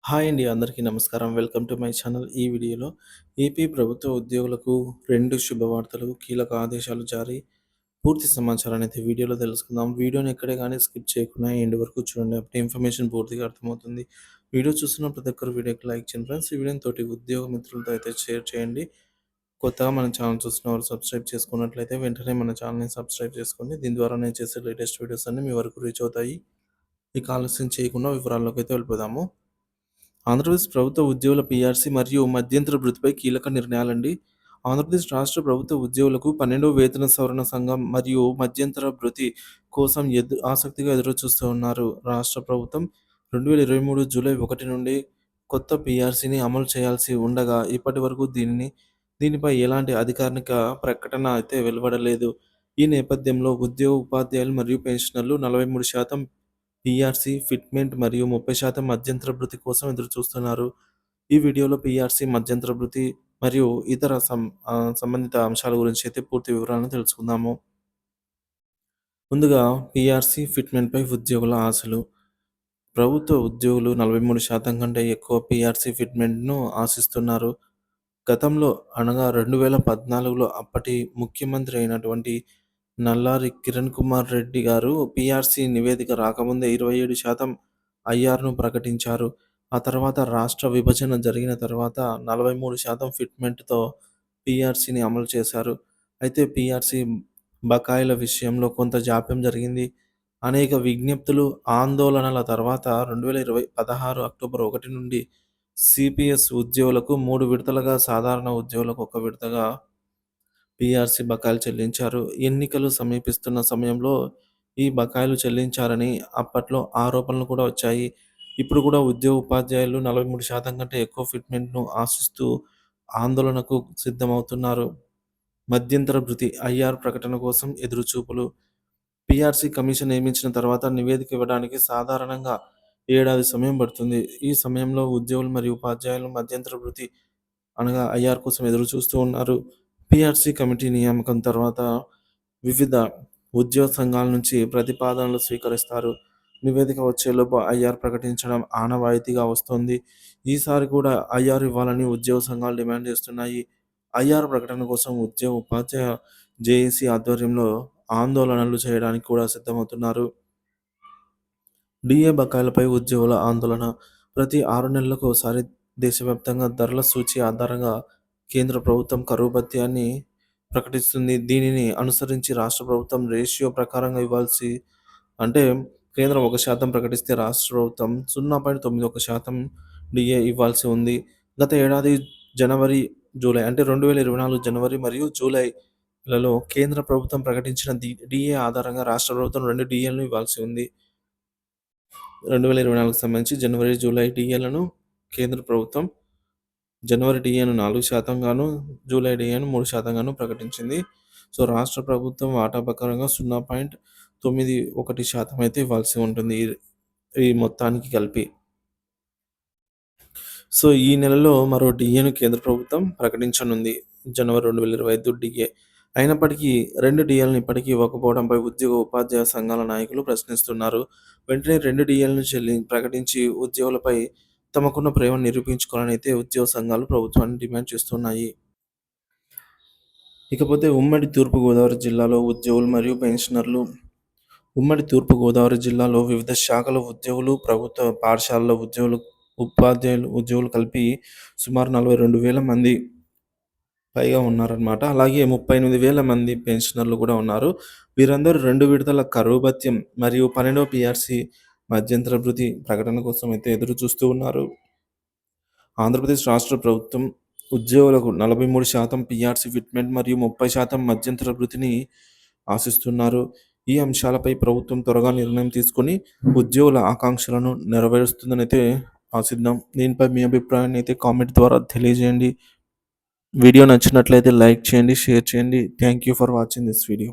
Hi అండి. అందరికీ నమస్కారం. Welcome to my channel. ఈ వీడియోలో ఏపీ ప్రభుత్వ ఉద్యోగులకు 2 శుభవార్తలు, కీలక ఆదేశాలు జారీ. పూర్తి సమాచారాన్ని అయితే వీడియోలో తెలుసుకుందాం. వీడియోని ఎక్కడే గానీ స్కిప్ చేయకుండా ఎండ్ వరకు చూడండి. అప్పుడే ఇన్ఫర్మేషన్ పూర్తిగా అర్థమవుతుంది. వీడియో చూస్తున్న ప్రతి ఒక్కరు వీడియోకి లైక్ చేయండి ఫ్రెండ్స్. ఈ వీడియోని తోటి ఉద్యోగ మిత్రులతో అయితే షేర్ చేయండి. కొత్తగా మన ఛానల్ చూస్తున్న వారు సబ్స్క్రైబ్ చేసుకున్నట్లయితే వెంటనే మన ఛానల్‌ని సబ్స్క్రైబ్ చేసుకోండి. దీని ద్వారా నేను చేసే లేటెస్ట్ వీడియోస్ అన్నీ మీ వరకు రీచ్ అవుతాయి. ఇక ఆలస్యం చేయకుండా వివరాల్లోకి అయితే వెళ్ళిపోదాము. ఆంధ్రప్రదేశ్ ప్రభుత్వ ఉద్యోగుల పీఆర్సీ మరియు మధ్యంతర భృతిపై కీలక నిర్ణయాలండి. ఆంధ్రప్రదేశ్ రాష్ట్ర ప్రభుత్వ ఉద్యోగులకు 12వ వేతన సవరణ సంఘం మరియు మధ్యంతర భృతి కోసం ఆసక్తిగా ఎదురుచూస్తూ ఉన్నారు. రాష్ట్ర ప్రభుత్వం 2023 జూలై 1 నుండి కొత్త పీఆర్సీని అమలు చేయాల్సి ఉండగా ఇప్పటి వరకు దీనిపై ఎలాంటి అధికారిక ప్రకటన అయితే వెలువడలేదు. ఈ నేపథ్యంలో ఉపాధ్యాయులు మరియు పెన్షనర్లు 43% పీఆర్సీ, ఫిట్‌మెంట్ మరియు 30% మధ్యంతర భృతి కోసం ఎదురుచూస్తున్నారు. ఈ వీడియోలో పీఆర్సీ, మధ్యంతర భృతి మరియు ఇతర సంబంధిత అంశాల గురించి అయితే పూర్తి వివరాలను తెలుసుకుందాము. ముందుగా పీఆర్సీ, ఫిట్‌మెంట్‌పై ఉద్యోగుల ఆశలు. ప్రభుత్వ ఉద్యోగులు 43% కంటే ఎక్కువ పీఆర్సీ, ఫిట్‌మెంట్‌ను ఆశిస్తున్నారు. గతంలో అనగా 2014లో అప్పటి ముఖ్యమంత్రి అయినటువంటి నల్లారి కిరణ్ కుమార్ రెడ్డి గారు పీఆర్సీ నివేదిక రాకముందే 27% ఐఆర్‌ను ప్రకటించారు. ఆ తర్వాత రాష్ట్ర విభజన జరిగిన తర్వాత 43% ఫిట్‌మెంట్‌తో పీఆర్సీని అమలు చేశారు. అయితే పీఆర్సీ బకాయిల విషయంలో కొంత జాప్యం జరిగింది. అనేక విజ్ఞప్తులు, ఆందోళనల తర్వాత 16 అక్టోబర్ 1 నుండి సిపిఎస్ ఉద్యోగులకు 3 విడతలుగా, సాధారణ ఉద్యోగులకు 1 విడతగా పీఆర్సీ బకాయిలు చెల్లించారు. ఎన్నికలు సమీపిస్తున్న సమయంలో ఈ బకాయిలు చెల్లించారని అప్పట్లో ఆరోపణలు కూడా వచ్చాయి. ఇప్పుడు కూడా ఉపాధ్యాయులు 43% కంటే ఎక్కువ ఫిట్‌మెంట్‌ను ఆశిస్తూ ఆందోళనకు సిద్ధమవుతున్నారు. మధ్యంతర భృతి, ఐఆర్ ప్రకటన కోసం ఎదురుచూపులు. పీఆర్సీ కమిషన్ నియమించిన తర్వాత నివేదిక ఇవ్వడానికి సాధారణంగా ఏడాది సమయం పడుతుంది. ఈ సమయంలో ఉద్యోగులు మరియు ఉపాధ్యాయులు మధ్యంతర భృతి అనగా ఐఆర్ కోసం ఎదురుచూస్తూ ఉన్నారు. పీఆర్సీ కమిటీ నియామకం తర్వాత వివిధ ఉద్యోగ సంఘాల నుంచి ప్రతిపాదనలు స్వీకరిస్తారు. నివేదిక వచ్చేలోపు ఐఆర్ ప్రకటించడం ఆనవాయితీగా వస్తోంది. ఈసారి కూడా ఐఆర్ ఇవ్వాలని ఉద్యోగ సంఘాలు డిమాండ్ చేస్తున్నాయి. ఐఆర్ ప్రకటన కోసం ఉపాధ్యాయ జేఏసీ ఆధ్వర్యంలో ఆందోళనలు చేయడానికి కూడా సిద్ధమవుతున్నారు. డీఏ బకాయిలపై ఉద్యోగుల ఆందోళన. ప్రతి 6 నెలలకు ఒకసారి దేశవ్యాప్తంగా ధరల సూచి ఆధారంగా కేంద్ర ప్రభుత్వం కరువు భత్యాన్ని ప్రకటిస్తుంది. దీనిని అనుసరించి రాష్ట్ర ప్రభుత్వం రేషియో ప్రకారంగా ఇవ్వాల్సి అంటే కేంద్రం 1% ప్రకటిస్తే రాష్ట్ర ప్రభుత్వం 0.91% డీఏ ఇవ్వాల్సి ఉంది. గత ఏడాది జనవరి, జూలై అంటే 2024 జనవరి మరియు జూలైలలో కేంద్ర ప్రభుత్వం ప్రకటించిన డీఏ ఆధారంగా రాష్ట్ర ప్రభుత్వం 2 డీఏలను ఇవ్వాల్సి ఉంది. 2024కి సంబంధించి జనవరి, జూలై డీఏలను కేంద్ర ప్రభుత్వం జనవరి డీఏను 4% గాను, జూలై డీఏను 3% గాను ప్రకటించింది. సో, రాష్ట్ర ప్రభుత్వం వాటా ప్రకారంగా 0.91% అయితే ఇవ్వాల్సి ఉంటుంది. ఈ మొత్తానికి కలిపి. సో, ఈ నెలలో మరో డీఏను కేంద్ర ప్రభుత్వం ప్రకటించనుంది. జనవరి 2025 డీఏ. అయినప్పటికీ 2 డీఏలను ఇప్పటికీ ఇవ్వకపోవడంపై ఉపాధ్యాయ సంఘాల నాయకులు ప్రశ్నిస్తున్నారు. వెంటనే 2 డీఏలను ప్రకటించి ఉద్యోగులపై తమకున్న ప్రేమను నిరూపించుకోవాలని అయితే ఉద్యోగ సంఘాలు ప్రభుత్వాన్ని డిమాండ్ చేస్తున్నాయి. ఇకపోతే ఉమ్మడి తూర్పుగోదావరి జిల్లాలో ఉద్యోగులు మరియు పెన్షనర్లు. ఉమ్మడి తూర్పుగోదావరి జిల్లాలో వివిధ శాఖల ఉద్యోగులు, ప్రభుత్వ పాఠశాలల ఉద్యోగులు కలిపి సుమారు 42,000 మంది పైగా ఉన్నారనమాట. అలాగే 38,000 మంది పెన్షనర్లు కూడా ఉన్నారు. వీరందరూ 2 విడతల కరువు భత్యం మరియు 12వ పీఆర్సీ మధ్యంతర భృతి ప్రకటన కోసం అయితే ఎదురు చూస్తూ ఉన్నారు. ఆంధ్రప్రదేశ్ రాష్ట్ర ప్రభుత్వం ఉద్యోగులకు 43% పీఆర్సీ ఫిట్‌మెంట్ మరియు 30% మధ్యంతర భృతిని ఆశిస్తున్నారు. ఈ అంశాలపై ప్రభుత్వం త్వరగా నిర్ణయం తీసుకొని ఉద్యోగుల ఆకాంక్షలను నెరవేరుస్తుందనైతే ఆశిద్దాం. దీనిపై మీ అభిప్రాయాన్ని అయితే కామెంట్ ద్వారా తెలియజేయండి. వీడియో నచ్చినట్లయితే లైక్ చేయండి, షేర్ చేయండి. Thank you for watching this video.